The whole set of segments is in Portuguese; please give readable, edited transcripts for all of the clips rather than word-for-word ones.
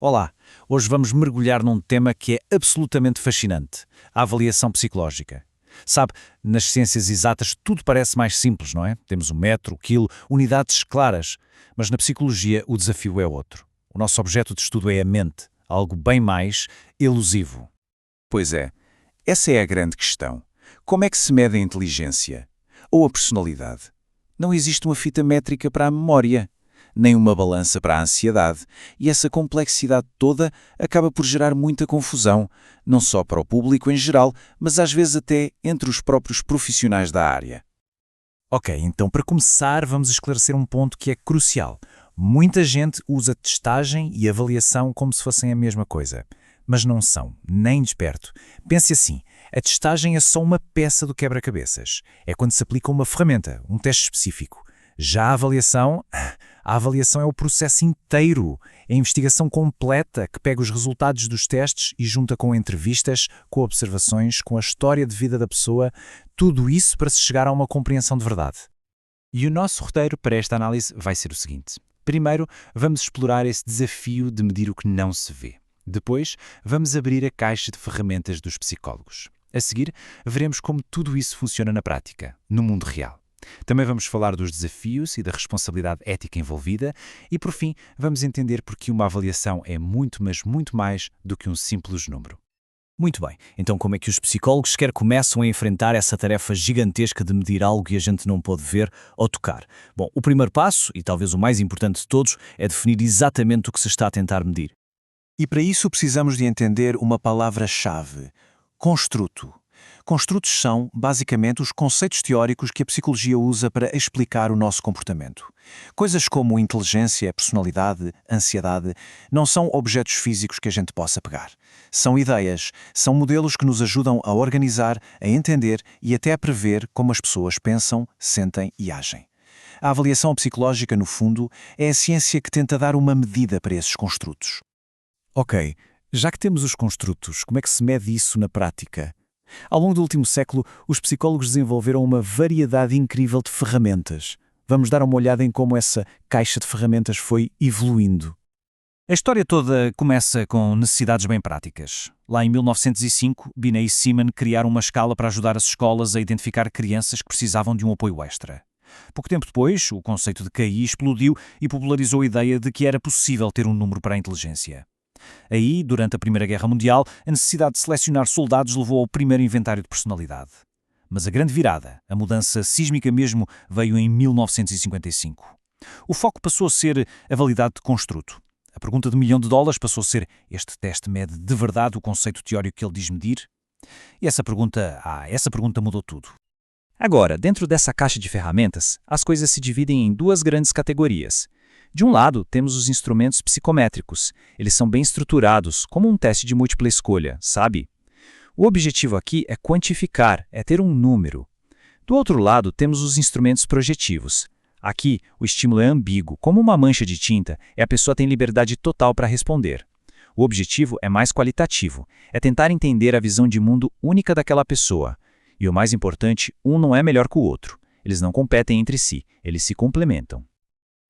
Olá, hoje vamos mergulhar num tema que é absolutamente fascinante: a avaliação psicológica. Sabe, nas ciências exatas tudo parece mais simples, não é? Temos o metro, o quilo, unidades claras. Mas na psicologia o desafio é outro. O nosso objeto de estudo é a mente, algo bem mais elusivo. Pois é, essa é a grande questão. Como é que se mede a inteligência? Ou a personalidade? Não existe uma fita métrica para a memória, nem uma balança para a ansiedade, e essa complexidade toda acaba por gerar muita confusão, não só para o público em geral, mas às vezes até entre os próprios profissionais da área. Ok, então para começar vamos esclarecer um ponto que é crucial. Muita gente usa testagem e avaliação como se fossem a mesma coisa. Mas não são, nem de perto. Pense assim, a testagem é só uma peça do quebra-cabeças. É quando se aplica uma ferramenta, um teste específico. Já a avaliação é o processo inteiro, é a investigação completa que pega os resultados dos testes e junta com entrevistas, com observações, com a história de vida da pessoa, tudo isso para se chegar a uma compreensão de verdade. E o nosso roteiro para esta análise vai ser o seguinte. Primeiro, vamos explorar esse desafio de medir o que não se vê. Depois, vamos abrir a caixa de ferramentas dos psicólogos. A seguir, veremos como tudo isso funciona na prática, no mundo real. Também vamos falar dos desafios e da responsabilidade ética envolvida e, por fim, vamos entender porque uma avaliação é muito, mas muito mais do que um simples número. Muito bem, então como é que os psicólogos sequer começam a enfrentar essa tarefa gigantesca de medir algo que a gente não pode ver ou tocar? Bom, o primeiro passo, e talvez o mais importante de todos, é definir exatamente o que se está a tentar medir. E para isso precisamos de entender uma palavra-chave: construto. Construtos são, basicamente, os conceitos teóricos que a psicologia usa para explicar o nosso comportamento. Coisas como inteligência, personalidade, ansiedade, não são objetos físicos que a gente possa pegar. São ideias, são modelos que nos ajudam a organizar, a entender e até a prever como as pessoas pensam, sentem e agem. A avaliação psicológica, no fundo, é a ciência que tenta dar uma medida para esses construtos. Ok, já que temos os construtos, como é que se mede isso na prática? Ao longo do último século, os psicólogos desenvolveram uma variedade incrível de ferramentas. Vamos dar uma olhada em como essa caixa de ferramentas foi evoluindo. A história toda começa com necessidades bem práticas. Lá em 1905, Binet e Simon criaram uma escala para ajudar as escolas a identificar crianças que precisavam de um apoio extra. Pouco tempo depois, o conceito de QI explodiu e popularizou a ideia de que era possível ter um número para a inteligência. Aí, durante a Primeira Guerra Mundial, a necessidade de selecionar soldados levou ao primeiro inventário de personalidade. Mas a grande virada, a mudança sísmica mesmo, veio em 1955. O foco passou a ser a validade de construto. A pergunta de $1.000.000 passou a ser: este teste mede de verdade o conceito teórico que ele diz medir? E essa pergunta mudou tudo. Agora, dentro dessa caixa de ferramentas, as coisas se dividem em duas grandes categorias. De um lado, temos os instrumentos psicométricos. Eles são bem estruturados, como um teste de múltipla escolha, sabe? O objetivo aqui é quantificar, é ter um número. Do outro lado, temos os instrumentos projetivos. Aqui, o estímulo é ambíguo, como uma mancha de tinta, e a pessoa tem liberdade total para responder. O objetivo é mais qualitativo, é tentar entender a visão de mundo única daquela pessoa. E o mais importante, um não é melhor que o outro. Eles não competem entre si, eles se complementam.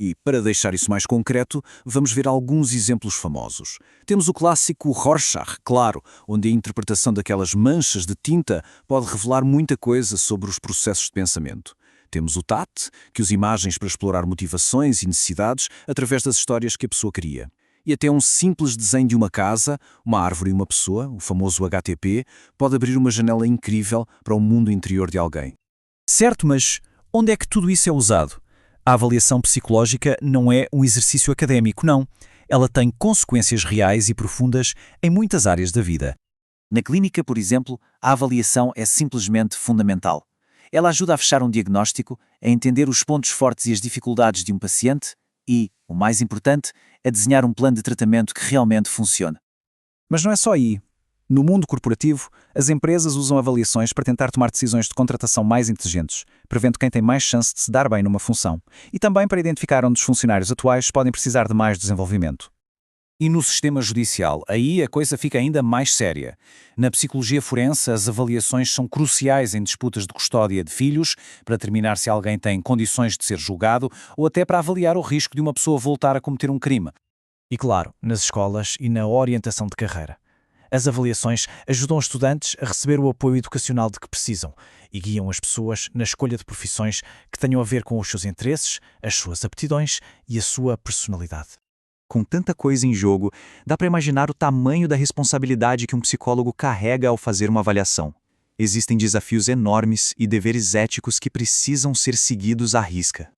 E, para deixar isso mais concreto, vamos ver alguns exemplos famosos. Temos o clássico Rorschach, claro, onde a interpretação daquelas manchas de tinta pode revelar muita coisa sobre os processos de pensamento. Temos o TAT, que usa imagens para explorar motivações e necessidades através das histórias que a pessoa cria. E até um simples desenho de uma casa, uma árvore e uma pessoa, o famoso HTP, pode abrir uma janela incrível para o mundo interior de alguém. Certo, mas onde é que tudo isso é usado? A avaliação psicológica não é um exercício académico, não. Ela tem consequências reais e profundas em muitas áreas da vida. Na clínica, por exemplo, a avaliação é simplesmente fundamental. Ela ajuda a fechar um diagnóstico, a entender os pontos fortes e as dificuldades de um paciente e, o mais importante, a desenhar um plano de tratamento que realmente funcione. Mas não é só aí. No mundo corporativo, as empresas usam avaliações para tentar tomar decisões de contratação mais inteligentes, prevendo quem tem mais chance de se dar bem numa função, e também para identificar onde os funcionários atuais podem precisar de mais desenvolvimento. E no sistema judicial, aí a coisa fica ainda mais séria. Na psicologia forense, as avaliações são cruciais em disputas de custódia de filhos, para determinar se alguém tem condições de ser julgado ou até para avaliar o risco de uma pessoa voltar a cometer um crime. E claro, nas escolas e na orientação de carreira. As avaliações ajudam os estudantes a receber o apoio educacional de que precisam e guiam as pessoas na escolha de profissões que tenham a ver com os seus interesses, as suas aptidões e a sua personalidade. Com tanta coisa em jogo, dá para imaginar o tamanho da responsabilidade que um psicólogo carrega ao fazer uma avaliação. Existem desafios enormes e deveres éticos que precisam ser seguidos à risca.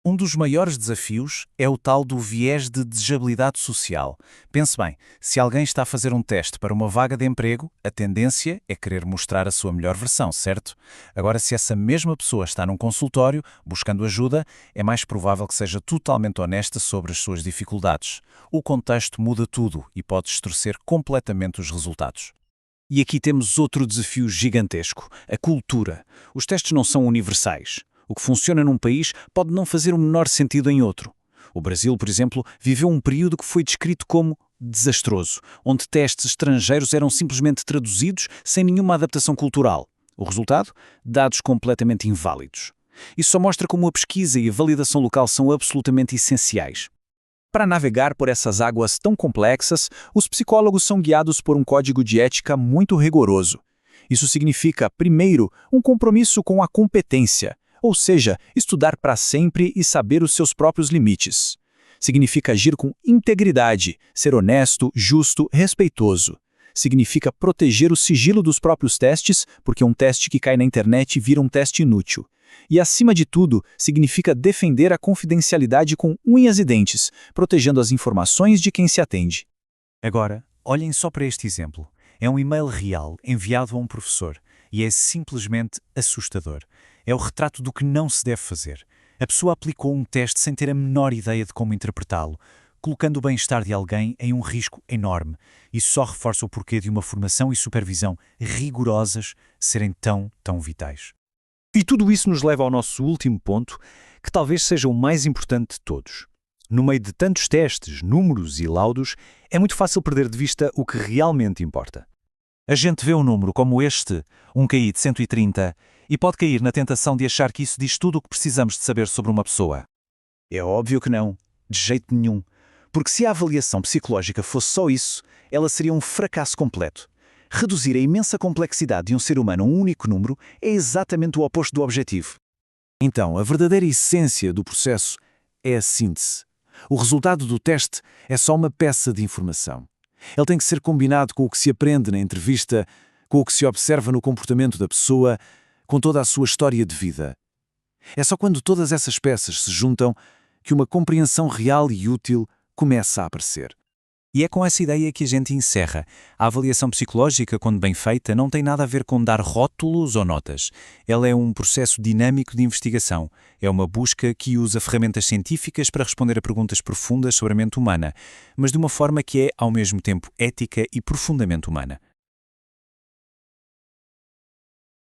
Um dos maiores desafios é o tal do viés de desejabilidade social. Pense bem, se alguém está a fazer um teste para uma vaga de emprego, a tendência é querer mostrar a sua melhor versão, certo? Agora, se essa mesma pessoa está num consultório, buscando ajuda, é mais provável que seja totalmente honesta sobre as suas dificuldades. O contexto muda tudo e pode distorcer completamente os resultados. E aqui temos outro desafio gigantesco, a cultura. Os testes não são universais. O que funciona num país pode não fazer o menor sentido em outro. O Brasil, por exemplo, viveu um período que foi descrito como desastroso, onde testes estrangeiros eram simplesmente traduzidos sem nenhuma adaptação cultural. O resultado? Dados completamente inválidos. Isso só mostra como a pesquisa e a validação local são absolutamente essenciais. Para navegar por essas águas tão complexas, os psicólogos são guiados por um código de ética muito rigoroso. Isso significa, primeiro, um compromisso com a competência, ou seja, estudar para sempre e saber os seus próprios limites. Significa agir com integridade, ser honesto, justo, respeitoso. Significa proteger o sigilo dos próprios testes, porque um teste que cai na internet vira um teste inútil. E, acima de tudo, significa defender a confidencialidade com unhas e dentes, protegendo as informações de quem se atende. Agora, olhem só para este exemplo. É um e-mail real enviado a um professor e é simplesmente assustador. É o retrato do que não se deve fazer. A pessoa aplicou um teste sem ter a menor ideia de como interpretá-lo, colocando o bem-estar de alguém em um risco enorme. Isso só reforça o porquê de uma formação e supervisão rigorosas serem tão vitais. E tudo isso nos leva ao nosso último ponto, que talvez seja o mais importante de todos. No meio de tantos testes, números e laudos, é muito fácil perder de vista o que realmente importa. A gente vê um número como este, um QI de 130, e pode cair na tentação de achar que isso diz tudo o que precisamos de saber sobre uma pessoa. É óbvio que não, de jeito nenhum. Porque se a avaliação psicológica fosse só isso, ela seria um fracasso completo. Reduzir a imensa complexidade de um ser humano a um único número é exatamente o oposto do objetivo. Então, a verdadeira essência do processo é a síntese. O resultado do teste é só uma peça de informação. Ele tem que ser combinado com o que se aprende na entrevista, com o que se observa no comportamento da pessoa, com toda a sua história de vida. É só quando todas essas peças se juntam que uma compreensão real e útil começa a aparecer. E é com essa ideia que a gente encerra. A avaliação psicológica, quando bem feita, não tem nada a ver com dar rótulos ou notas. Ela é um processo dinâmico de investigação. É uma busca que usa ferramentas científicas para responder a perguntas profundas sobre a mente humana, mas de uma forma que é, ao mesmo tempo, ética e profundamente humana.